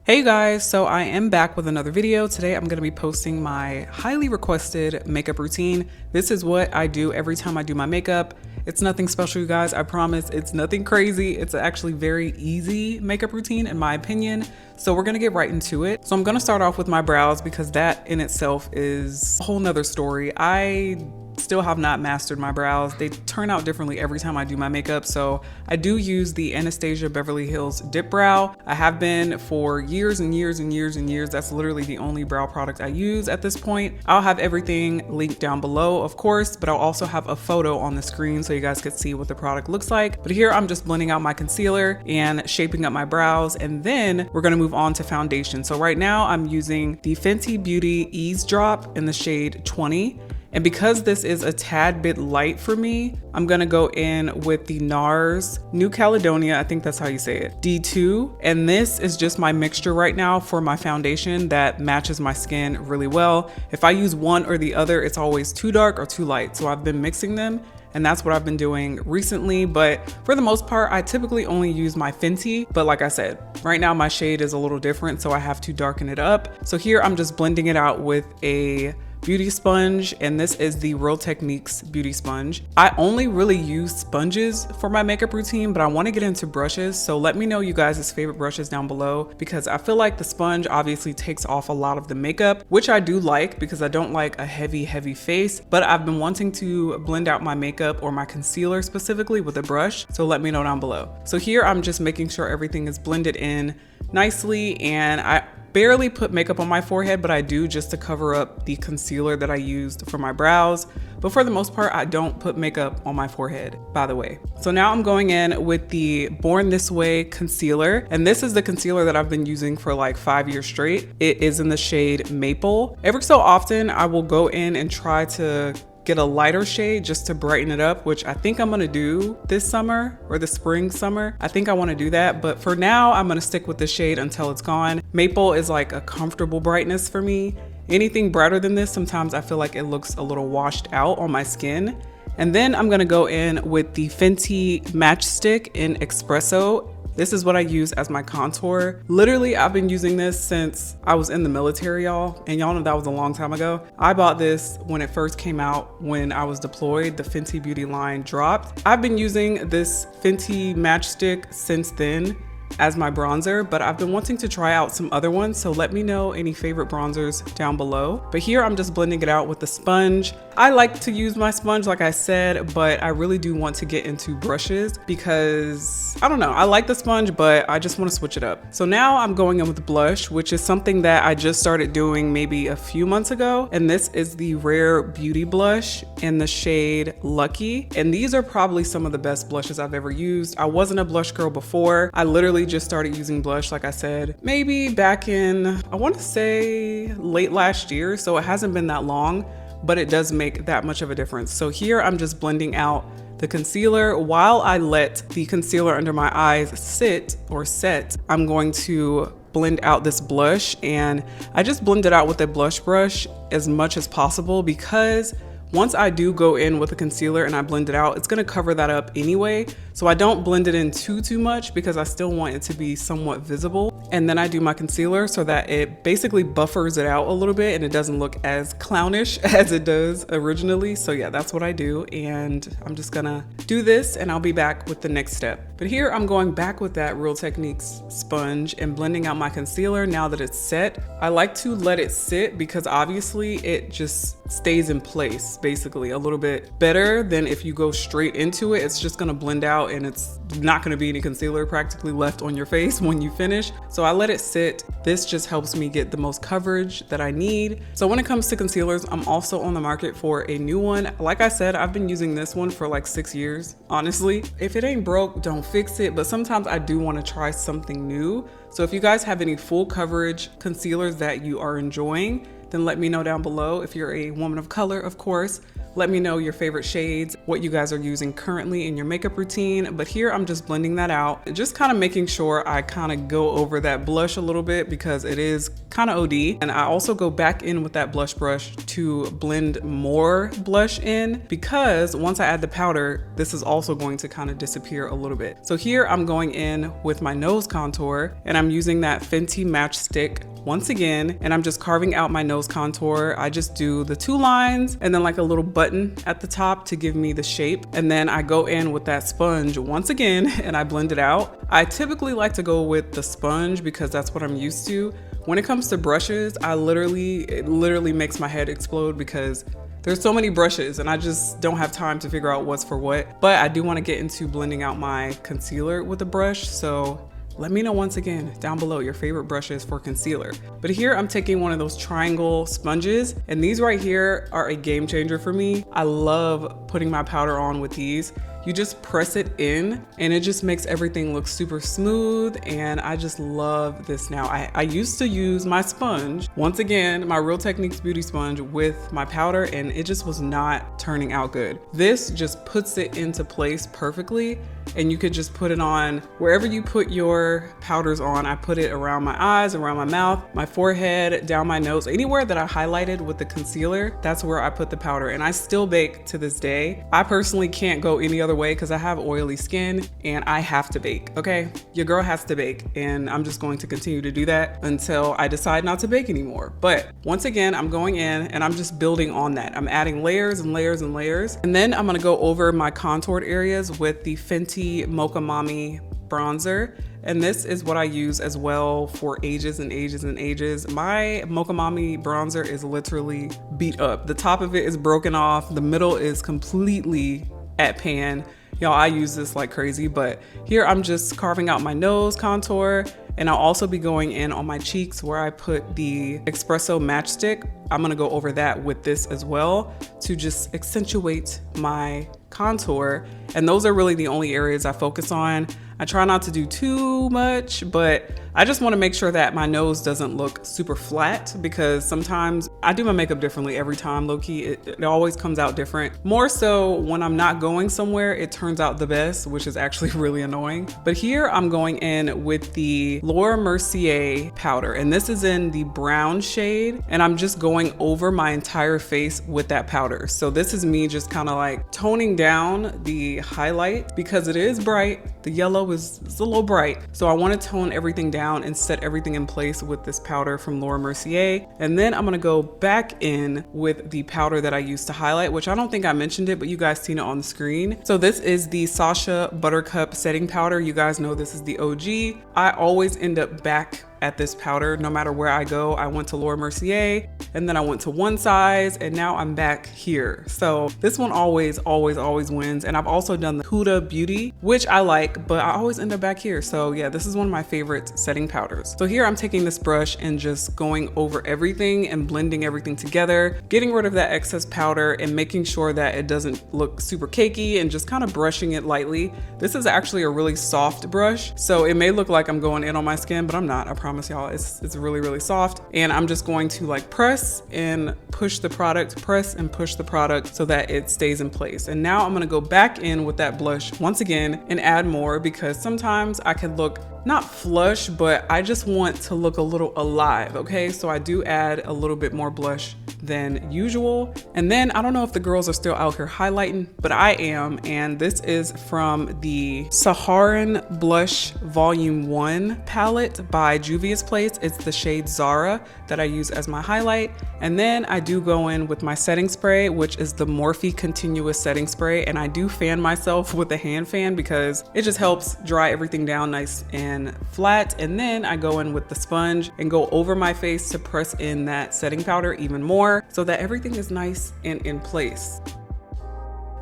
Hey guys, so I am back with another video. Today I'm going to be posting my highly requested makeup routine. This is what I do every time I do my makeup. It's nothing special, you guys, I promise. It's nothing crazy. It's actually very easy makeup routine in my opinion. So we're gonna get right into it. So I'm gonna start off with my brows because that in itself is a whole nother story. I still have not mastered my brows. They turn out differently every time I do my makeup. So I do use the Anastasia Beverly Hills Dip Brow. I have been for years and years and years and years. That's literally the only brow product I use at this point. I'll have everything linked down below, of course, but I'll also have a photo on the screen so you guys can see what the product looks like. But here I'm just blending out my concealer and shaping up my brows. And then we're gonna move on to foundation. So right now I'm using the Fenty Beauty Ease Drop in the shade 20. And because this is a tad bit light for me, I'm gonna go in with the NARS New Caledonia, I think that's how you say it, D2. And this is just my mixture right now for my foundation that matches my skin really well. If I use one or the other, it's always too dark or too light. So I've been mixing them and that's what I've been doing recently. But for the most part, I typically only use my Fenty. But like I said, right now my shade is a little different, so I have to darken it up. So here I'm just blending it out with a beauty sponge, and this is the Real Techniques beauty sponge. I only really use sponges for my makeup routine, but I want to get into brushes. So let me know you guys' favorite brushes down below, because I feel like the sponge obviously takes off a lot of the makeup, which I do like because I don't like a heavy face, but I've been wanting to blend out my makeup or my concealer specifically with a brush. So let me know down below. So here I'm just making sure everything is blended in nicely, and I barely put makeup on my forehead, but I do just to cover up the concealer that I used for my brows. But for the most part, I don't put makeup on my forehead, by the way. So now I'm going in with the Born This Way concealer. And this is the concealer that I've been using for like 5 years straight. It is in the shade Maple. Every so often, I will go in and try to get a lighter shade just to brighten it up, which I think I'm gonna do this summer or the spring summer. I think I wanna do that, but for now I'm gonna stick with the shade until it's gone. Maple is like a comfortable brightness for me. Anything brighter than this, sometimes I feel like it looks a little washed out on my skin. And then I'm gonna go in with the Fenty Matchstick in Espresso. This is what I use as my contour. Literally, I've been using this since I was in the military, y'all. And y'all know that was a long time ago. I bought this when it first came out when I was deployed. The Fenty Beauty line dropped. I've been using this Fenty Matchstick since then as my bronzer, but I've been wanting to try out some other ones, so let me know any favorite bronzers down below. But here I'm just blending it out with the sponge. I like to use my sponge, like I said, but I really do want to get into brushes because, I don't know, I like the sponge, but I just want to switch it up. So now I'm going in with blush, which is something that I just started doing maybe a few months ago. And this is the Rare Beauty blush in the shade Lucky. And these are probably some of the best blushes I've ever used. I wasn't a blush girl before. I literally just started using blush, like I said, maybe back in, I want to say late last year. So it hasn't been that long, but it does make that much of a difference. So here I'm just blending out the concealer. While I let the concealer under my eyes sit or set, I'm going to blend out this blush, and I just blend it out with a blush brush as much as possible because once I do go in with a concealer and I blend it out, it's gonna cover that up anyway. So I don't blend it in too much because I still want it to be somewhat visible. And then I do my concealer so that it basically buffers it out a little bit and it doesn't look as clownish as it does originally. So yeah, that's what I do. And I'm just gonna do this and I'll be back with the next step. But here I'm going back with that Real Techniques sponge and blending out my concealer now that it's set. I like to let it sit because obviously it just stays in place basically a little bit better than if you go straight into it. It's just gonna blend out and it's not gonna be any concealer practically left on your face when you finish. So I let it sit. This just helps me get the most coverage that I need. So when it comes to concealers, I'm also on the market for a new one. Like I said, I've been using this one for like 6 years, honestly. If it ain't broke, don't fix it. But sometimes I do wanna try something new. So if you guys have any full coverage concealers that you are enjoying, then let me know down below. If you're a woman of color, of course, Let me know your favorite shades, what you guys are using currently in your makeup routine. But here I'm just blending that out, just kind of making sure I kind of go over that blush a little bit because it is kind of OD. And I also go back in with that blush brush to blend more blush in, because once I add the powder, this is also going to kind of disappear a little bit. So here I'm going in with my nose contour, and I'm using that Fenty Match Stick once again, and I'm just carving out my nose contour. I just do the 2 lines and then like a little button at the top to give me the shape. And then I go in with that sponge once again and I blend it out. I typically like to go with the sponge because that's what I'm used to. When it comes to brushes, it literally makes my head explode because there's so many brushes and I just don't have time to figure out what's for what. But I do want to get into blending out my concealer with a brush. So let me know once again down below your favorite brushes for concealer. But here I'm taking one of those triangle sponges, and these right here are a game changer for me. I love putting my powder on with these. You just press it in and it just makes everything look super smooth, and I just love this now. I used to use my sponge, once again, my Real Techniques beauty sponge, with my powder, and it just was not turning out good. This just puts it into place perfectly, and you could just put it on wherever you put your powders on. I put it around my eyes, around my mouth, my forehead, down my nose, anywhere that I highlighted with the concealer, that's where I put the powder, and I still bake to this day. I personally can't go any other way because I have oily skin and I have to bake, okay? Your girl has to bake, and I'm just going to continue to do that until I decide not to bake anymore. But once again, I'm going in and I'm just building on that. I'm adding layers and layers and layers. And then I'm gonna go over my contoured areas with the Fenty Mocha Mami bronzer. And this is what I use as well for ages and ages and ages. My Mocha Mami bronzer is literally beat up. The top of it is broken off. The middle is completely at pan. Y'all, I use this like crazy, but here I'm just carving out my nose contour, and I'll also be going in on my cheeks where I put the Espresso Matchstick. I'm gonna go over that with this as well to just accentuate my contour. And those are really the only areas I focus on. I try not to do too much, but I just want to make sure that my nose doesn't look super flat, because sometimes I do my makeup differently every time, low-key. It always comes out different. More so when I'm not going somewhere, it turns out the best, which is actually really annoying. But here I'm going in with the Laura Mercier powder, and this is in the brown shade, and I'm just going over my entire face with that powder. So this is me just kind of like toning down the highlight because it is bright. The yellow is a little bright. So I want to tone everything down and set everything in place with this powder from Laura Mercier. And then I'm going to go back in with the powder that I used to highlight, which I don't think I mentioned it, but you guys seen it on the screen. So this is the Sacha Buttercup setting powder. You guys know this is the OG. I always end up back at this powder no matter where I go. I went to Laura Mercier, and then I went to One Size, and now I'm back here. So this one always wins. And I've also done the Huda Beauty, which I like, but I always end up back here. So yeah, this is one of my favorite setting powders. So here I'm taking this brush and just going over everything and blending everything together, getting rid of that excess powder and making sure that it doesn't look super cakey, and just kind of brushing it lightly. This is actually a really soft brush, so it may look like I'm going in on my skin, but I'm not. I promise y'all, it's really soft. And I'm just going to like press and push the product, press and push the product so that it stays in place. And now I'm gonna go back in with that blush once again and add more, because sometimes I can look not flush, but I just want to look a little alive, okay? So I do add a little bit more blush than usual. And then I don't know if the girls are still out here highlighting, but I am. And this is from the Saharan Blush Volume 1 palette by Juvia's Place. It's the shade Zara that I use as my highlight. And then I do go in with my setting spray, which is the Morphe Continuous Setting Spray. And I do fan myself with a hand fan because it just helps dry everything down nice and flat. And then I go in with the sponge and go over my face to press in that setting powder even more so that everything is nice and in place.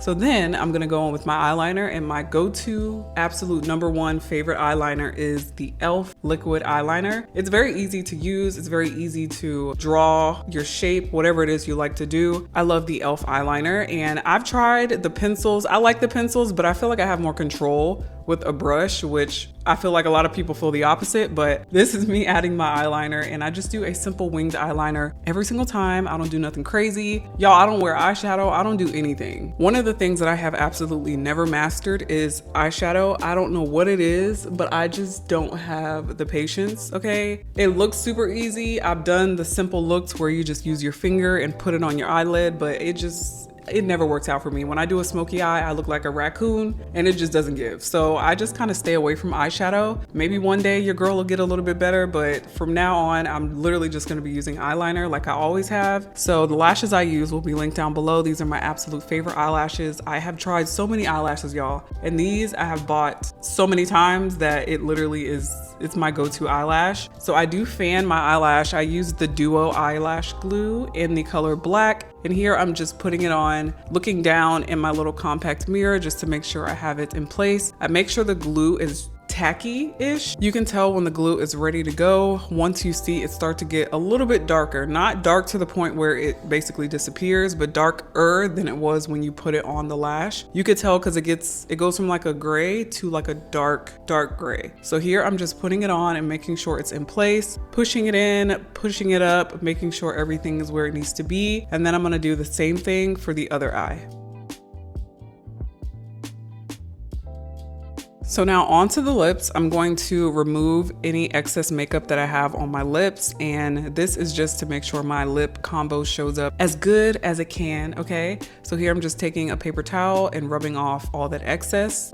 So then I'm gonna go in with my eyeliner, and my go-to absolute #1 favorite eyeliner is the e.l.f. liquid eyeliner. It's very easy to use. It's very easy to draw your shape, whatever it is you like to do. I love the e.l.f. eyeliner, and I've tried the pencils. I like the pencils, but I feel like I have more control with a brush, which I feel like a lot of people feel the opposite, but this is me adding my eyeliner, and I just do a simple winged eyeliner every single time. I don't do nothing crazy. Y'all, I don't wear eyeshadow. I don't do anything. One of the things that I have absolutely never mastered is eyeshadow. I don't know what it is, but I just don't have the patience, okay? It looks super easy. I've done the simple looks where you just use your finger and put it on your eyelid, but it never works out for me. When I do a smoky eye, I look like a raccoon and it just doesn't give. So I just kind of stay away from eyeshadow. Maybe one day your girl will get a little bit better, but from now on, I'm literally just gonna be using eyeliner like I always have. So the lashes I use will be linked down below. These are my absolute favorite eyelashes. I have tried so many eyelashes, y'all. And these I have bought so many times that it literally it's my go-to eyelash. So I do fan my eyelash. I use the Duo eyelash glue in the color black. And here I'm just putting it on, looking down in my little compact mirror just to make sure I have it in place. I make sure the glue is tacky-ish. You can tell when the glue is ready to go once you see it start to get a little bit darker. Not dark to the point where it basically disappears, but darker than it was when you put it on the lash. You could tell because it goes from like a gray to like a dark gray. So here I'm just putting it on and making sure it's in place, pushing it in, pushing it up, making sure everything is where it needs to be. And then I'm gonna do the same thing for the other eye. So now onto the lips. I'm going to remove any excess makeup that I have on my lips, and this is just to make sure my lip combo shows up as good as it can, okay? So here I'm just taking a paper towel and rubbing off all that excess.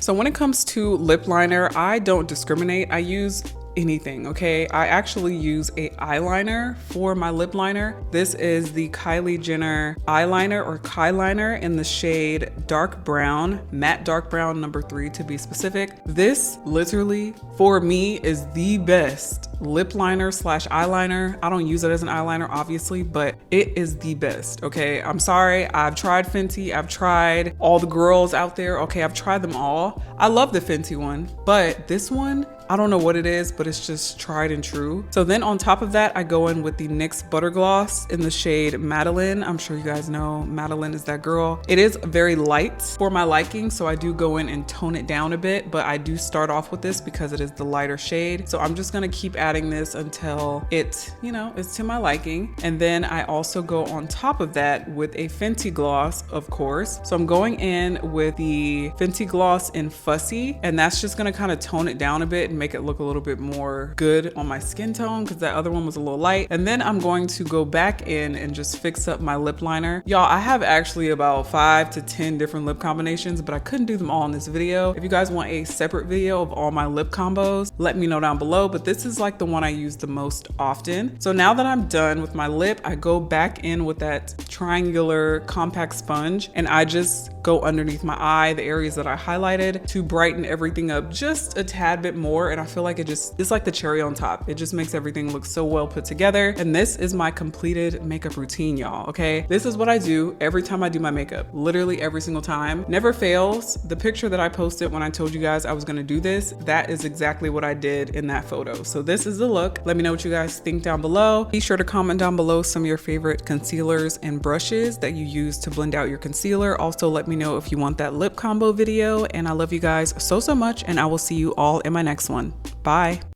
So when it comes to lip liner, I don't discriminate. I use anything, okay? I actually use a eyeliner for my lip liner. This is the Kylie Jenner eyeliner, or Kyliner, in the shade dark brown, matte dark brown number 3 to be specific. This literally for me is the best lip liner slash eyeliner. I don't use it as an eyeliner obviously, but it is the best, okay? I'm sorry, I've tried Fenty, I've tried all the girls out there, okay? I've tried them all. I love the Fenty one, but this one, I don't know what it is, but it's just tried and true. So then on top of that, I go in with the NYX Butter Gloss in the shade Madeline. I'm sure you guys know Madeline is that girl. It is very light for my liking, so I do go in and tone it down a bit, but I do start off with this because it is the lighter shade. So I'm just gonna keep adding this until it, you know, it's to my liking. And then I also go on top of that with a Fenty gloss, of course. So I'm going in with the Fenty gloss in Fussy, and that's just gonna kind of tone it down a bit and make it look a little bit more good on my skin tone because that other one was a little light. And then I'm going to go back in and just fix up my lip liner. Y'all, I have actually about 5 to 10 different lip combinations, but I couldn't do them all in this video. If you guys want a separate video of all my lip combos, let me know down below, but this is like the one I use the most often. So now that I'm done with my lip, I go back in with that triangular compact sponge and I just go underneath my eye, the areas that I highlighted, to brighten everything up just a tad bit more. And I feel like it's like the cherry on top. It just makes everything look so well put together. And this is my completed makeup routine, y'all, okay? This is what I do every time I do my makeup, literally every single time. Never fails. The picture that I posted when I told you guys I was gonna do this, that is exactly what I did in that photo. So this is the look. Let me know what you guys think down below. Be sure to comment down below some of your favorite concealers and brushes that you use to blend out your concealer. Also, let me know if you want that lip combo video. And I love you guys so much, and I will see you all in my next one. Bye.